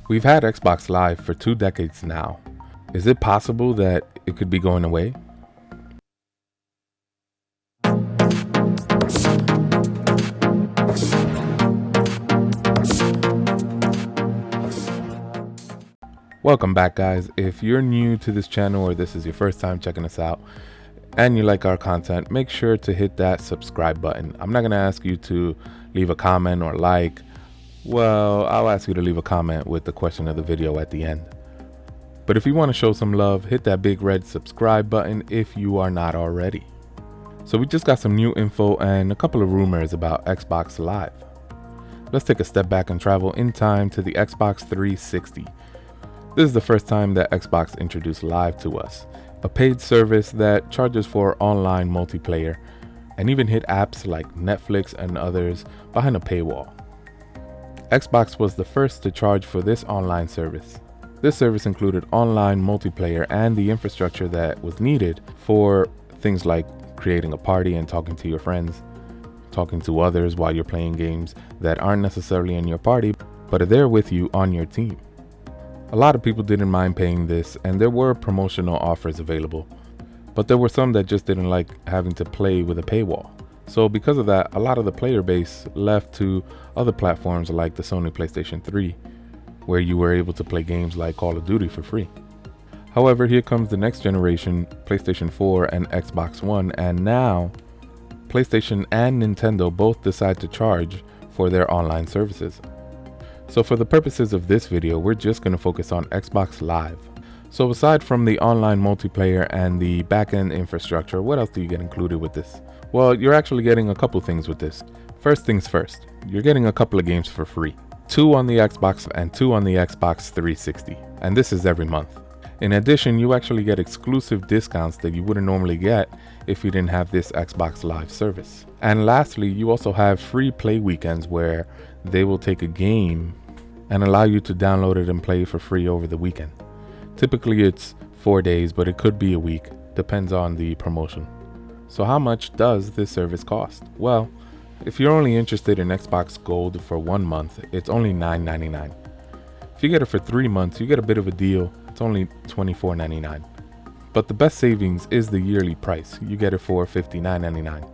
We've had Xbox Live for 2 decades now. Is it possible that it could be going away? Welcome back, guys. If you're new to this channel or this is your first time checking us out and you like our content, make sure to hit that subscribe button. I'm not going to ask you to leave a comment or like. Well, I'll ask you to leave a comment with the question of the video at the end. But if you want to show some love, hit that big red subscribe button if you are not already. So we just got some new info and a couple of rumors about Xbox Live. Let's take a step back and travel in time to the Xbox 360. This is the first time that Xbox introduced Live to us, a paid service that charges for online multiplayer and even hit apps like Netflix and others behind a paywall. Xbox was the first to charge for this online service. This service included online multiplayer and the infrastructure that was needed for things like creating a party and talking to your friends, talking to others while you're playing games that aren't necessarily in your party but are there with you on your team. A lot of people didn't mind paying this, and there were promotional offers available, but there were some that just didn't like having to play with a paywall. So because of that, a lot of the player base left to other platforms like the Sony PlayStation 3, where you were able to play games like Call of Duty for free. However, here comes the next generation, PlayStation 4 and Xbox One, and now PlayStation and Nintendo both decide to charge for their online services. So for the purposes of this video, we're just going to focus on Xbox Live. So aside from the online multiplayer and the backend infrastructure, what else do you get included with this? Well, you're actually getting a couple things with this. First things first, you're getting a couple of games for free. 2 on the Xbox and 2 on the Xbox 360. And this is every month. In addition, you actually get exclusive discounts that you wouldn't normally get if you didn't have this Xbox Live service. And lastly, you also have free play weekends where they will take a game and allow you to download it and play for free over the weekend. Typically it's 4 days, but it could be a week, depends on the promotion. So how much does this service cost? Well, if you're only interested in Xbox Gold for 1 month, it's only $9.99. If you get it for 3 months, you get a bit of a deal. It's only $24.99. But the best savings is the yearly price. You get it for $59.99.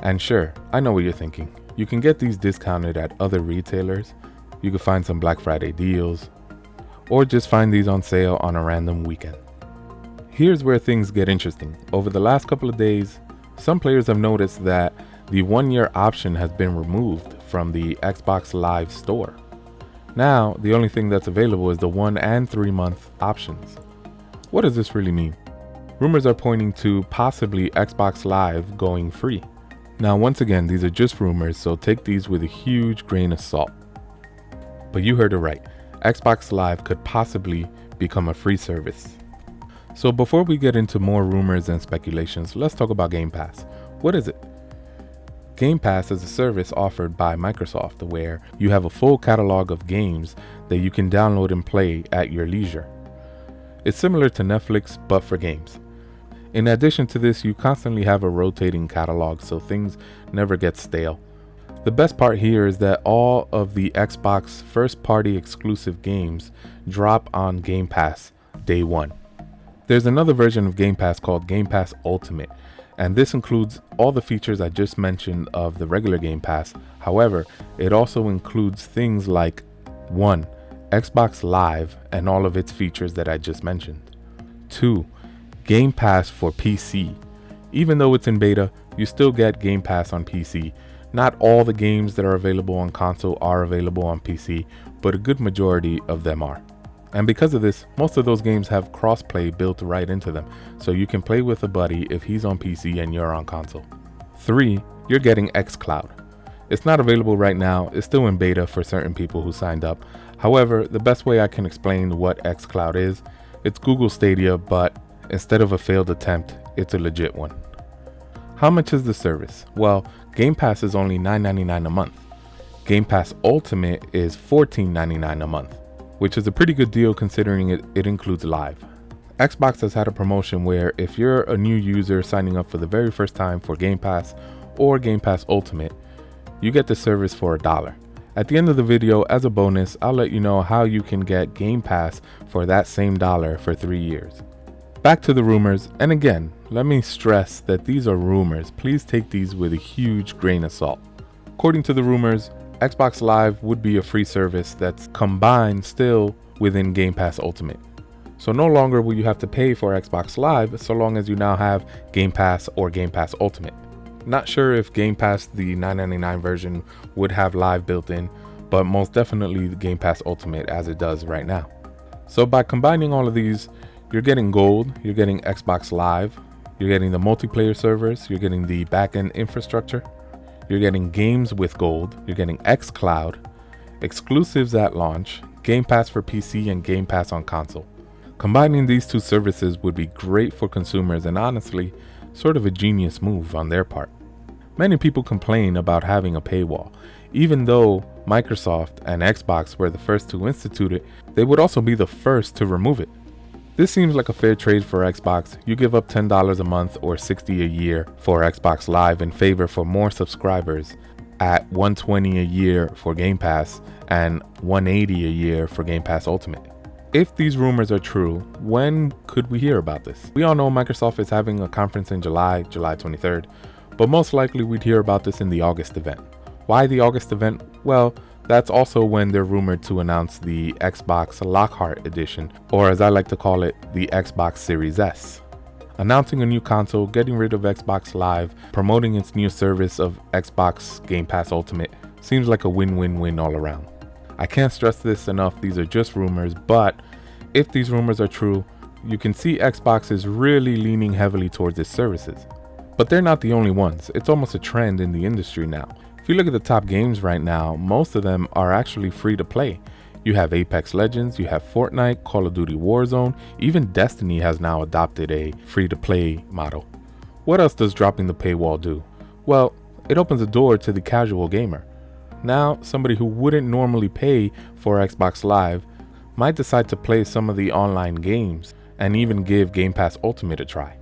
And sure, I know what you're thinking. You can get these discounted at other retailers. You can find some Black Friday deals, or just find these on sale on a random weekend. Here's where things get interesting. Over the last couple of days, some players have noticed that the 1-year option has been removed from the Xbox Live store. Now, the only thing that's available is the 1 and 3 month options. What does this really mean? Rumors are pointing to possibly Xbox Live going free. Now, once again, these are just rumors, so take these with a huge grain of salt. But you heard it right. Xbox Live could possibly become a free service. So before we get into more rumors and speculations, let's talk about Game Pass. What is it? Game Pass is a service offered by Microsoft where you have a full catalog of games that you can download and play at your leisure. It's similar to Netflix, but for games. In addition to this, you constantly have a rotating catalog, so things never get stale. The best part here is that all of the Xbox first-party exclusive games drop on Game Pass day 1. There's another version of Game Pass called Game Pass Ultimate, and this includes all the features I just mentioned of the regular Game Pass. However, it also includes things like 1. Xbox Live and all of its features that I just mentioned. 2. Game Pass for PC. Even though it's in beta, you still get Game Pass on PC. Not all the games that are available on console are available on PC, but a good majority of them are. And because of this, most of those games have crossplay built right into them, so you can play with a buddy if he's on PC and you're on console. 3. You're getting xCloud. It's not available right now, it's still in beta for certain people who signed up. However, the best way I can explain what xCloud is, it's Google Stadia, but instead of a failed attempt, it's a legit one. How much is the service? Well, Game Pass is only $9.99 a month. Game Pass Ultimate is $14.99 a month, which is a pretty good deal considering it includes Live. Xbox has had a promotion where if you're a new user signing up for the very first time for Game Pass or Game Pass Ultimate, you get the service for $1. At the end of the video, as a bonus, I'll let you know how you can get Game Pass for that same dollar for 3 years. Back to the rumors, and again, let me stress that these are rumors. Please take these with a huge grain of salt. According to the rumors, Xbox Live would be a free service that's combined still within Game Pass Ultimate. So no longer will you have to pay for Xbox Live so long as you now have Game Pass or Game Pass Ultimate. Not sure if Game Pass, the $9.99 version, would have Live built in, but most definitely the Game Pass Ultimate as it does right now. So by combining all of these, you're getting Gold, you're getting Xbox Live, you're getting the multiplayer servers, you're getting the backend infrastructure, you're getting games with Gold, you're getting xCloud, exclusives at launch, Game Pass for PC and Game Pass on console. Combining these two services would be great for consumers and honestly, sort of a genius move on their part. Many people complain about having a paywall. Even though Microsoft and Xbox were the first to institute it, they would also be the first to remove it. This seems like a fair trade for Xbox. You give up $10 a month or $60 a year for Xbox Live in favor for more subscribers at $120 a year for Game Pass and $180 a year for Game Pass Ultimate. If these rumors are true, when could we hear about this? We all know Microsoft is having a conference in July 23rd, but most likely we'd hear about this in the August event. Why the August event? Well, that's also when they're rumored to announce the Xbox Lockhart Edition, or as I like to call it, the Xbox Series S. Announcing a new console, getting rid of Xbox Live, promoting its new service of Xbox Game Pass Ultimate seems like a win-win-win all around. I can't stress this enough, these are just rumors, but if these rumors are true, you can see Xbox is really leaning heavily towards its services. But they're not the only ones. It's almost a trend in the industry now. If you look at the top games right now, most of them are actually free to play. You have Apex Legends, you have Fortnite, Call of Duty Warzone, even Destiny has now adopted a free to play model. What else does dropping the paywall do? Well, it opens a door to the casual gamer. Now, somebody who wouldn't normally pay for Xbox Live might decide to play some of the online games and even give Game Pass Ultimate a try.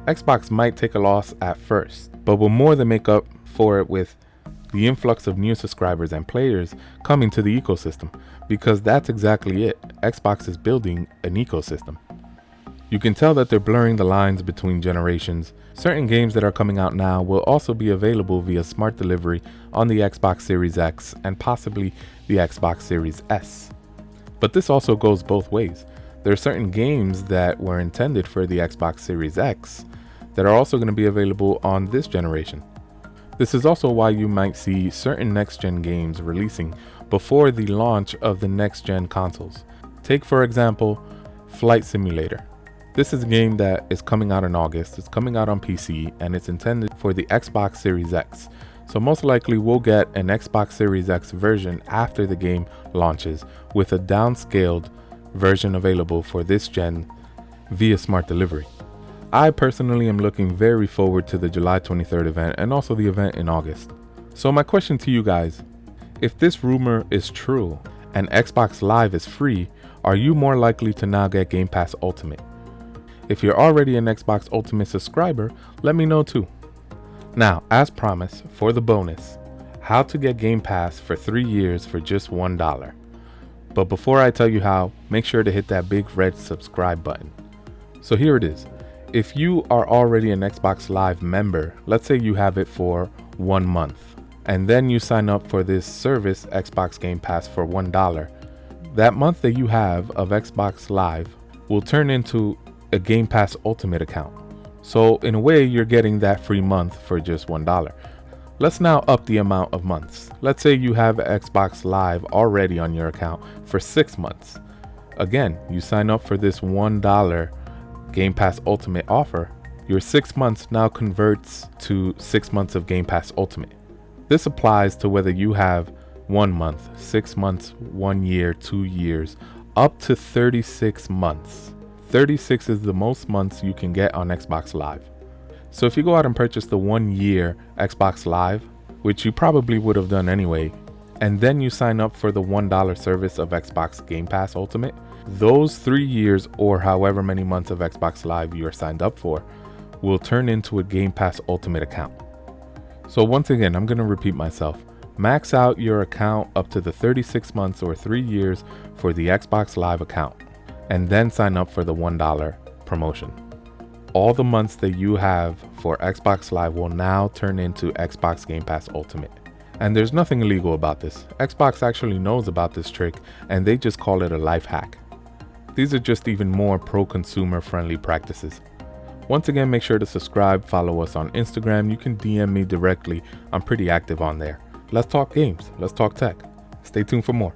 Xbox might take a loss at first, but will more than make up for it with the influx of new subscribers and players coming to the ecosystem, because that's exactly it. Xbox is building an ecosystem. You can tell that they're blurring the lines between generations. Certain games that are coming out now will also be available via smart delivery on the Xbox Series X and possibly the Xbox Series S. But this also goes both ways. There are certain games that were intended for the Xbox Series X that are also going to be available on this generation. This is also why you might see certain next-gen games releasing before the launch of the next-gen consoles. Take for example, Flight Simulator. This is a game that is coming out in August, it's coming out on PC, and it's intended for the Xbox Series X. So most likely we'll get an Xbox Series X version after the game launches with a downscaled version available for this gen via smart delivery. I personally am looking very forward to the July 23rd event and also the event in August. So my question to you guys, if this rumor is true and Xbox Live is free, are you more likely to now get Game Pass Ultimate? If you're already an Xbox Ultimate subscriber, let me know too. Now, as promised, for the bonus, how to get Game Pass for 3 years for just $1. But before I tell you how, make sure to hit that big red subscribe button. So here it is. If you are already an Xbox Live member, let's say you have it for 1 month, and then you sign up for this service, Xbox Game Pass, for $1, that month that you have of Xbox Live will turn into a Game Pass Ultimate account. So in a way, you're getting that free month for just $1. Let's now up the amount of months. Let's say you have Xbox Live already on your account for 6 months. Again, you sign up for this $1 Game Pass Ultimate offer. Your 6 months now converts to 6 months of Game Pass Ultimate. This applies to whether you have 1 month, 6 months, 1 year, 2 years, up to 36 months. 36 is the most months you can get on Xbox Live. So if you go out and purchase the 1 year Xbox Live, which you probably would have done anyway, and then you sign up for the $1 service of Xbox Game Pass Ultimate, those 3 years or however many months of Xbox Live you are signed up for will turn into a Game Pass Ultimate account. So once again, I'm going to repeat myself. Max out your account up to the 36 months or 3 years for the Xbox Live account, and then sign up for the $1 promotion. All the months that you have for Xbox Live will now turn into Xbox Gamepass Ultimate. And there's nothing illegal about this. Xbox actually knows about this trick, and they just call it a life hack. These are just even more pro-consumer friendly practices. Once again, make sure to subscribe, follow us on Instagram. You can DM me directly. I'm pretty active on there. Let's talk games. Let's talk tech. Stay tuned for more.